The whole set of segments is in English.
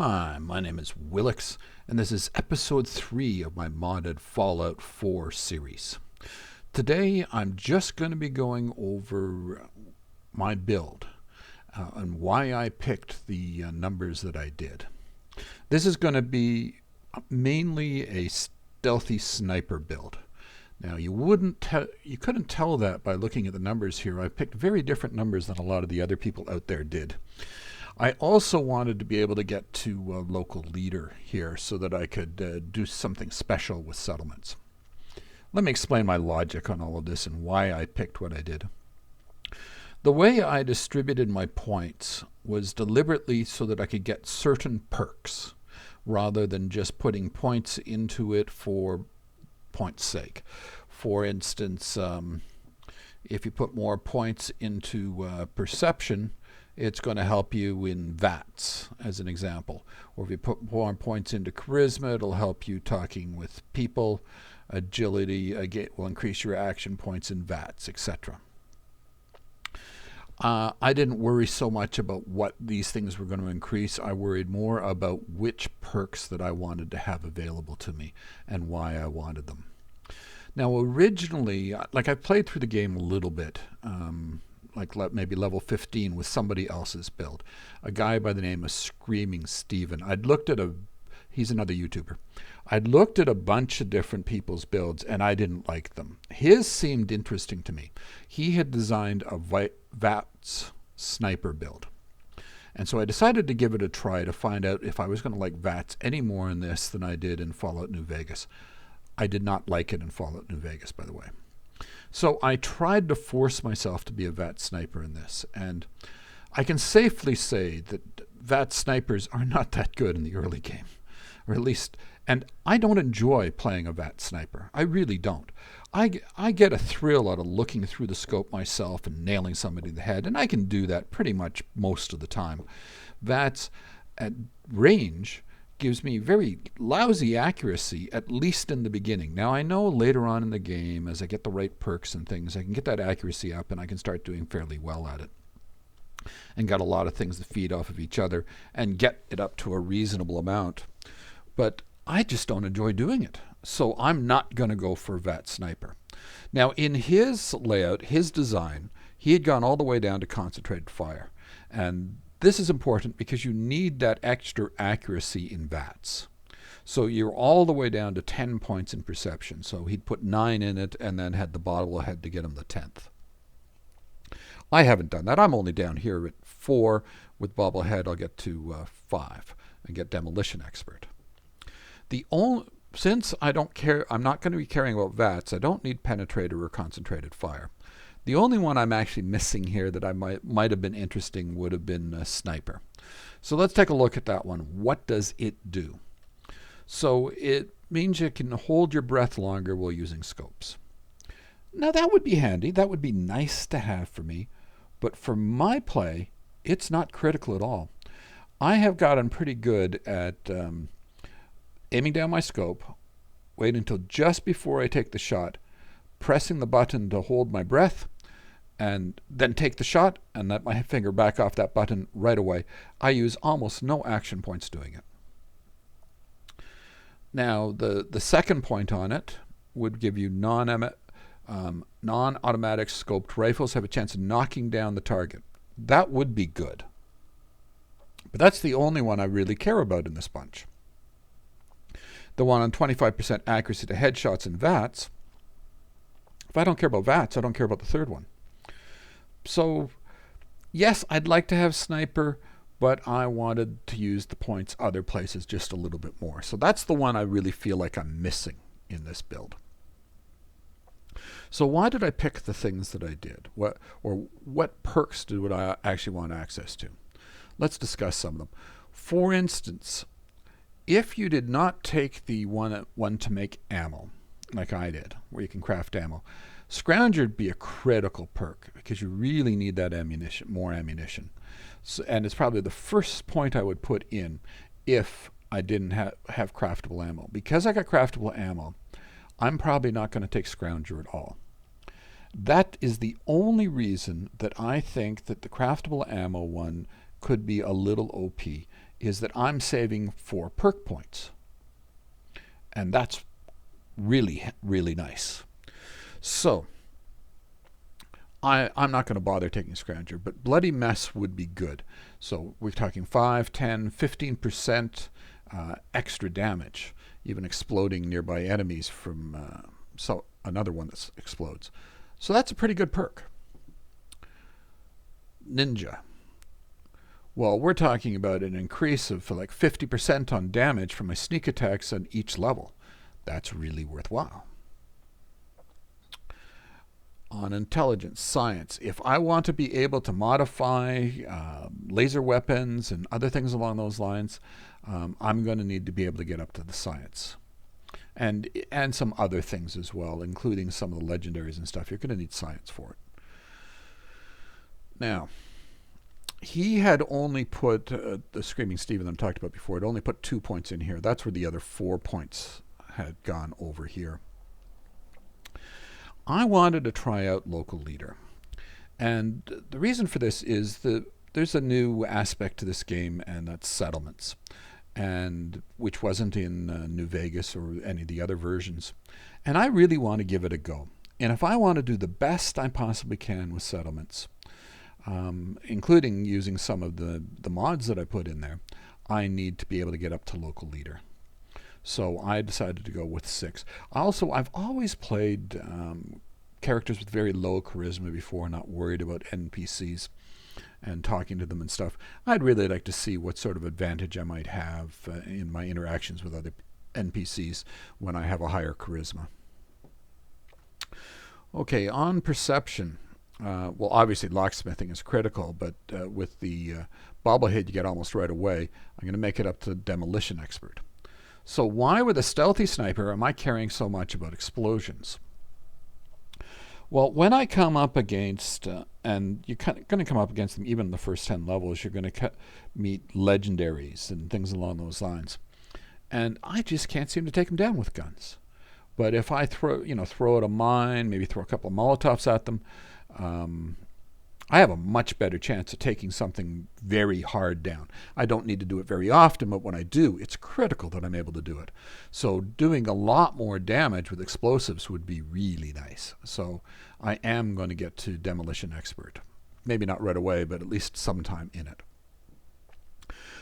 Hi, my name is Wilx, and this is episode 3 of my modded Fallout 4 series. Today, I'm just going to be going over my build and why I picked the numbers that I did. This is going to be mainly a stealthy sniper build. Now, you couldn't tell that by looking at the numbers here. I picked very different numbers than a lot of the other people out there did. I also wanted to be able to get to a local leader here so that I could do something special with settlements. Let me explain my logic on all of this and why I picked what I did. The way I distributed my points was deliberately so that I could get certain perks rather than just putting points into it for point's sake. For instance, if you put more points into perception, it's going to help you in VATS, as an example. Or if you put more points into charisma, it'll help you talking with people. Agility will increase your action points in VATS, etc. I didn't worry so much about what these things were going to increase. I worried more about which perks that I wanted to have available to me and why I wanted them. Now, originally, I played through the game a little bit, maybe level 15 with somebody else's build. A guy by the name of Screamin Steven. He's another YouTuber. I'd looked at a bunch of different people's builds and I didn't like them. His seemed interesting to me. He had designed a VATS sniper build. And so I decided to give it a try to find out if I was going to like VATS any more in this than I did in Fallout New Vegas. I did not like it in Fallout New Vegas, by the way. So I tried to force myself to be a VATS sniper in this, and I can safely say that VATS snipers are not that good in the early game, or at least, and I don't enjoy playing a VATS sniper. I really don't. I get a thrill out of looking through the scope myself and nailing somebody in the head, and I can do that pretty much most of the time. VATS at range gives me very lousy accuracy, at least in the beginning. Now, I know later on in the game, as I get the right perks and things, I can get that accuracy up and I can start doing fairly well at it. And got a lot of things to feed off of each other and get it up to a reasonable amount. But I just don't enjoy doing it. So I'm not going to go for VATS Sniper. Now, in his layout, his design, he had gone all the way down to concentrated fire. And this is important because you need that extra accuracy in VATS. So you're all the way down to 10 points in perception. So he'd put 9 in it and then had the bobblehead to get him the 10th. I haven't done that. I'm only down here at 4. With bobblehead, I'll get to 5 and get demolition expert. Since I don't care, I'm not going to be caring about VATS. I don't need penetrator or concentrated fire. The only one I'm actually missing here that I might have been interesting would have been a sniper. So let's take a look at that one. What does it do? So it means you can hold your breath longer while using scopes. Now that would be handy. That would be nice to have for me. But for my play, it's not critical at all. I have gotten pretty good at aiming down my scope, wait until just before I take the shot, pressing the button to hold my breath, and then take the shot and let my finger back off that button right away. I use almost no action points doing it. Now, the second point on it would give you non-automatic scoped rifles have a chance of knocking down the target. That would be good. But that's the only one I really care about in this bunch. The one on 25% accuracy to headshots and VATS, if I don't care about VATS, I don't care about the third one. So, yes, I'd like to have sniper, but I wanted to use the points other places just a little bit more. So that's the one I really feel like I'm missing in this build. So why did I pick the things that I did? What perks would I actually want access to? Let's discuss some of them. For instance, if you did not take the one to make ammo, like I did, where you can craft ammo, Scrounger would be a critical perk because you really need that ammunition, more ammunition. So, and it's probably the first point I would put in if I didn't have craftable ammo. Because I got craftable ammo, I'm probably not going to take Scrounger at all. That is the only reason that I think that the craftable ammo one could be a little OP. is that I'm saving 4 perk points. And that's really, really nice. So I'm not going to bother taking Scavenger, but Bloody Mess would be good. So we're talking 5, 10, 15% extra damage, even exploding nearby enemies from another one that explodes. So that's a pretty good perk. Ninja. Well, we're talking about an increase of like 50% on damage from my sneak attacks on each level. That's really worthwhile. On intelligence, science, if I want to be able to modify laser weapons and other things along those lines, I'm going to need to be able to get up to the science. And some other things as well, including some of the legendaries and stuff. You're going to need science for it. Now, he had only put, the Screaming Steven that I talked about before, had only put 2 points in here. That's where the other 4 points had gone over here. I wanted to try out Local Leader. And the reason for this is that there's a new aspect to this game, and that's settlements, and which wasn't in New Vegas or any of the other versions. And I really want to give it a go. And if I want to do the best I possibly can with settlements, including using some of the mods that I put in there, I need to be able to get up to Local Leader. So I decided to go with 6. Also, I've always played characters with very low charisma before, not worried about NPCs and talking to them and stuff. I'd really like to see what sort of advantage I might have in my interactions with other NPCs when I have a higher charisma. Okay, on perception. Well, obviously locksmithing is critical, but with the bobblehead you get almost right away, I'm going to make it up to demolition expert. So why with a stealthy sniper am I caring so much about explosions? Well, when I come up against, and you're going to come up against them even in the first 10 levels, you're going to meet legendaries and things along those lines. And I just can't seem to take them down with guns. But if I throw out a mine, maybe throw a couple of Molotovs at them, I have a much better chance of taking something very hard down. I don't need to do it very often, but when I do, it's critical that I'm able to do it. So doing a lot more damage with explosives would be really nice. So I am going to get to Demolition Expert. Maybe not right away, but at least sometime in it.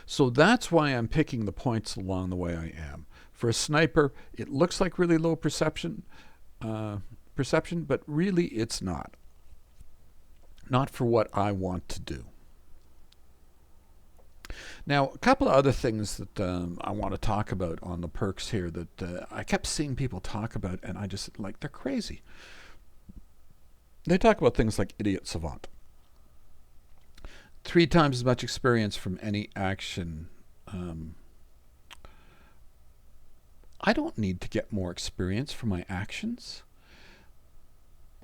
So that's why I'm picking the points along the way I am. For a sniper, it looks like really low perception, but really it's not. Not for what I want to do. Now, a couple of other things that I want to talk about on the perks here that I kept seeing people talk about, and I just, they're crazy. They talk about things like Idiot Savant. 3 times as much experience from any action. I don't need to get more experience from my actions.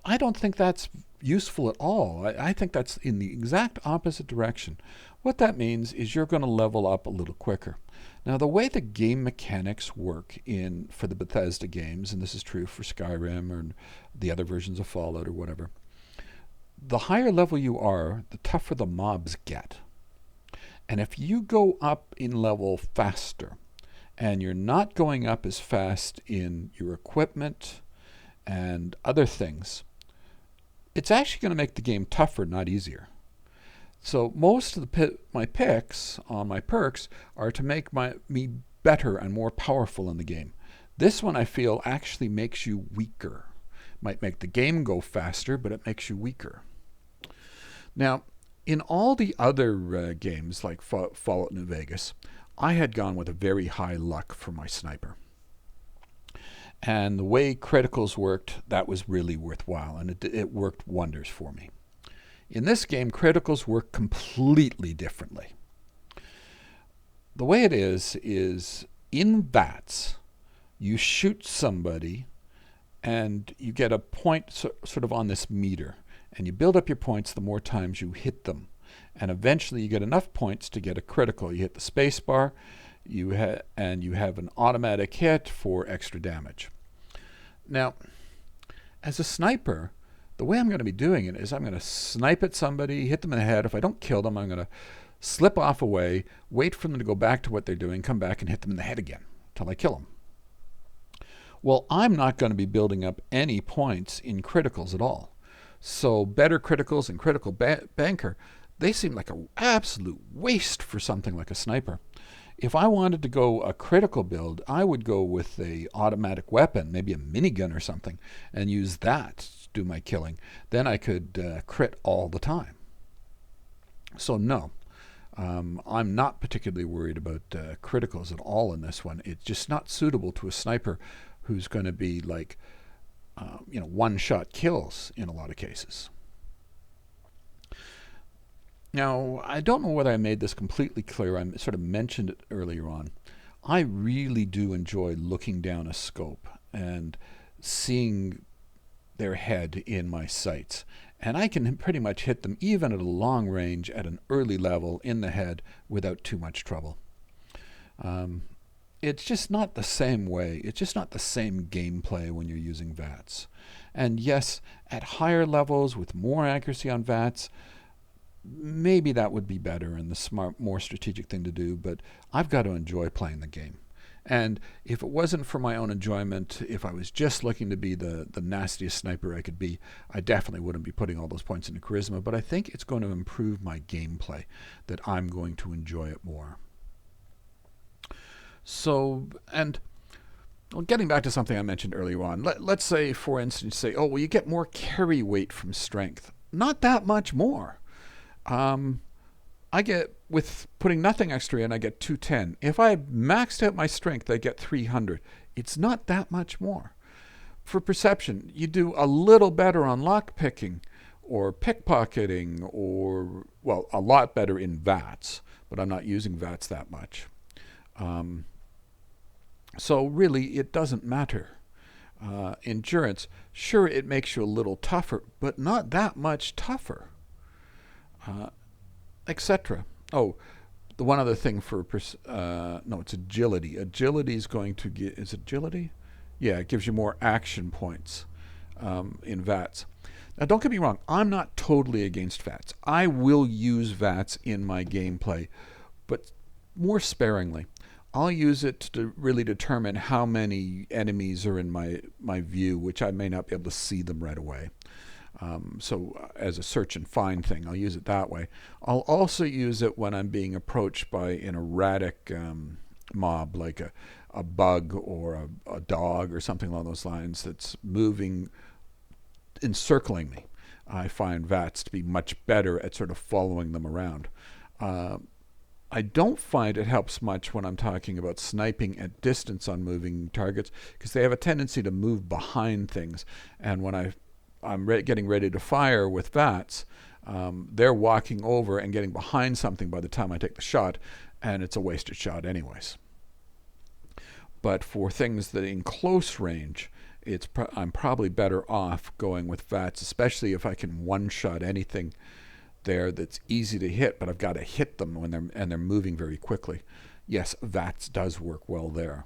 I don't think that's useful at all. I think that's in the exact opposite direction. What that means is you're going to level up a little quicker. Now, the way the game mechanics work for the Bethesda games, and this is true for Skyrim or the other versions of Fallout or whatever, the higher level you are, the tougher the mobs get. And if you go up in level faster, and you're not going up as fast in your equipment and other things, it's actually going to make the game tougher, not easier. So most of my picks on my perks are to make me better and more powerful in the game. This one I feel actually makes you weaker. Might make the game go faster, but it makes you weaker. Now, in all the other games like Fallout New Vegas, I had gone with a very high luck for my sniper. And the way criticals worked, that was really worthwhile, and it worked wonders for me. In this game, criticals work completely differently. The way it is in Vats, you shoot somebody, and you get a point sort of on this meter, and you build up your points the more times you hit them. And eventually you get enough points to get a critical. You hit the space bar, and you have an automatic hit for extra damage. Now, as a sniper, the way I'm going to be doing it is I'm going to snipe at somebody, hit them in the head. If I don't kill them, I'm going to slip off away, wait for them to go back to what they're doing, come back and hit them in the head again until I kill them. Well, I'm not going to be building up any points in criticals at all. So better criticals and critical banker, they seem like an absolute waste for something like a sniper. If I wanted to go a critical build, I would go with a automatic weapon, maybe a minigun or something, and use that to do my killing. Then I could crit all the time. So no, I'm not particularly worried about criticals at all in this one. It's just not suitable to a sniper who's going to be like, one-shot kills in a lot of cases. Now, I don't know whether I made this completely clear. I sort of mentioned it earlier on. I really do enjoy looking down a scope and seeing their head in my sights. And I can pretty much hit them even at a long range at an early level in the head without too much trouble. It's just not the same way. It's just not the same gameplay when you're using VATS. And yes, at higher levels with more accuracy on VATS, maybe that would be better and the smart, more strategic thing to do, but I've got to enjoy playing the game. And if it wasn't for my own enjoyment, if I was just looking to be the nastiest sniper I could be, I definitely wouldn't be putting all those points into charisma, but I think it's going to improve my gameplay, that I'm going to enjoy it more. So, and getting back to something I mentioned earlier on, let's say, for instance, you get more carry weight from strength. Not that much more. I get, with putting nothing extra in, I get 210. If I maxed out my strength, I get 300. It's not that much more. For perception, you do a little better on lockpicking or pickpocketing, or, well, a lot better in VATS, but I'm not using VATS that much. So really, it doesn't matter. Endurance, sure, it makes you a little tougher, but not that much tougher. Etc. Oh, the one other thing for no, it's agility. Agility is going to get, is agility? Yeah, it gives you more action points in VATS. Now, don't get me wrong. I'm not totally against VATS. I will use VATS in my gameplay, but more sparingly. I'll use it to really determine how many enemies are in my view, which I may not be able to see them right away. So as a search and find thing, I'll use it that way. I'll also use it when I'm being approached by an erratic mob, like a bug or a dog or something along those lines that's moving, encircling me. I find VATS to be much better at sort of following them around. I don't find it helps much when I'm talking about sniping at distance on moving targets, because they have a tendency to move behind things. And when I'm getting ready to fire with VATS, they're walking over and getting behind something by the time I take the shot, and it's a wasted shot anyways. But for things that in close range, I'm probably better off going with VATS, especially if I can one-shot anything there that's easy to hit, but I've got to hit them when they're moving very quickly. Yes, VATS does work well there.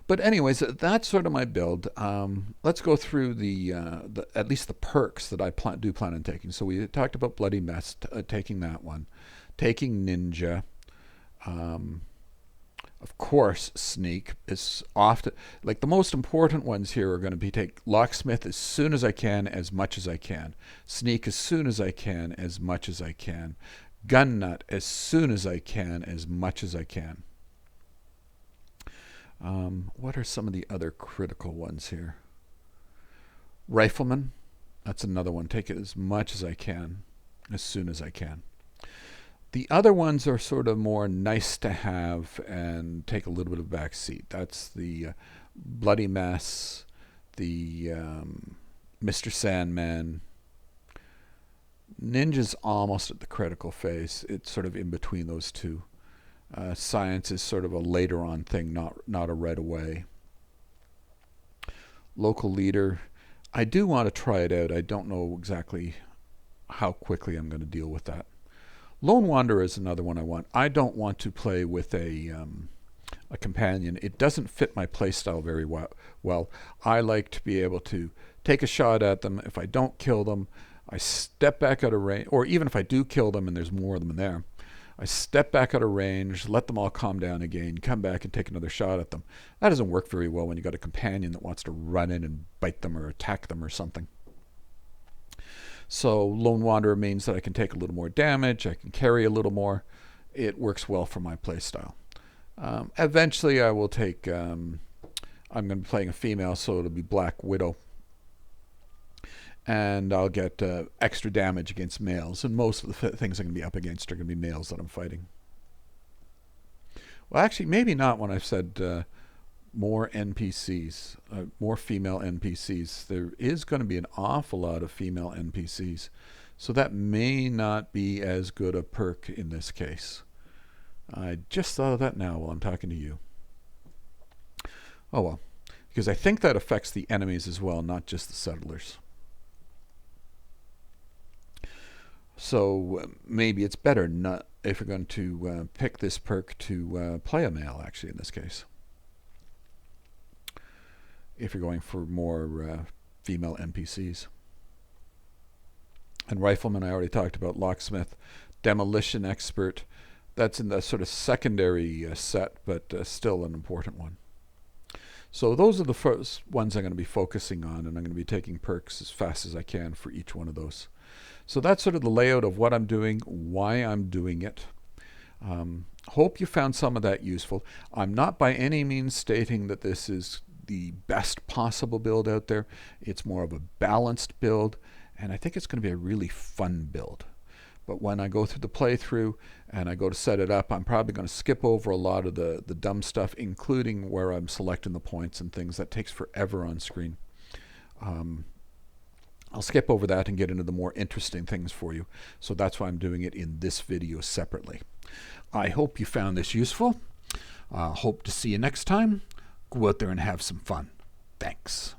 But anyways, that's sort of my build. Let's go through the at least the perks that I do plan on taking. So we talked about Bloody Mess, taking that one, taking Ninja. Of course, Sneak is often, like, the most important ones here are going to be take Locksmith as soon as I can, as much as I can. Sneak as soon as I can, as much as I can. Gun Nut as soon as I can, as much as I can. What are some of the other critical ones here? Rifleman, that's another one. Take it as much as I can, as soon as I can. The other ones are sort of more nice to have and take a little bit of back seat. That's the Bloody Mess, the Mr. Sandman. Ninja's almost at the critical phase. It's sort of in between those two. Science is sort of a later on thing, not a right away. Local Leader, I do want to try it out. I don't know exactly how quickly I'm going to deal with that. Lone Wanderer is another one I want. I don't want to play with a companion. It doesn't fit my playstyle very well. I like to be able to take a shot at them. If I don't kill them, I step back out of range, or even if I do kill them and there's more of them in there, I step back out of range, let them all calm down again, come back and take another shot at them. That doesn't work very well when you've got a companion that wants to run in and bite them or attack them or something. So Lone Wanderer means that I can take a little more damage, I can carry a little more. It works well for my playstyle. Eventually I will take, I'm going to be playing a female, so it'll be Black Widow. And I'll get extra damage against males. And most of the things I'm going to be up against are going to be males that I'm fighting. Well, actually, maybe not when I've said more NPCs, more female NPCs. There is going to be an awful lot of female NPCs. So that may not be as good a perk in this case. I just thought of that now while I'm talking to you. Oh well, because I think that affects the enemies as well, not just the settlers. So maybe it's better not if you're going to pick this perk to play a male, actually, in this case. If you're going for more female NPCs. And Rifleman, I already talked about. Locksmith, Demolition Expert. That's in the sort of secondary set, but still an important one. So those are the first ones I'm going to be focusing on, and I'm going to be taking perks as fast as I can for each one of those. So that's sort of the layout of what I'm doing, why I'm doing it. Hope you found some of that useful. I'm not by any means stating that this is the best possible build out there. It's more of a balanced build, and I think it's going to be a really fun build. But when I go through the playthrough and I go to set it up, I'm probably going to skip over a lot of the dumb stuff, including where I'm selecting the points and things. That takes forever on screen. I'll skip over that and get into the more interesting things for you. So that's why I'm doing it in this video separately. I hope you found this useful. Hope to see you next time. Go out there and have some fun. Thanks.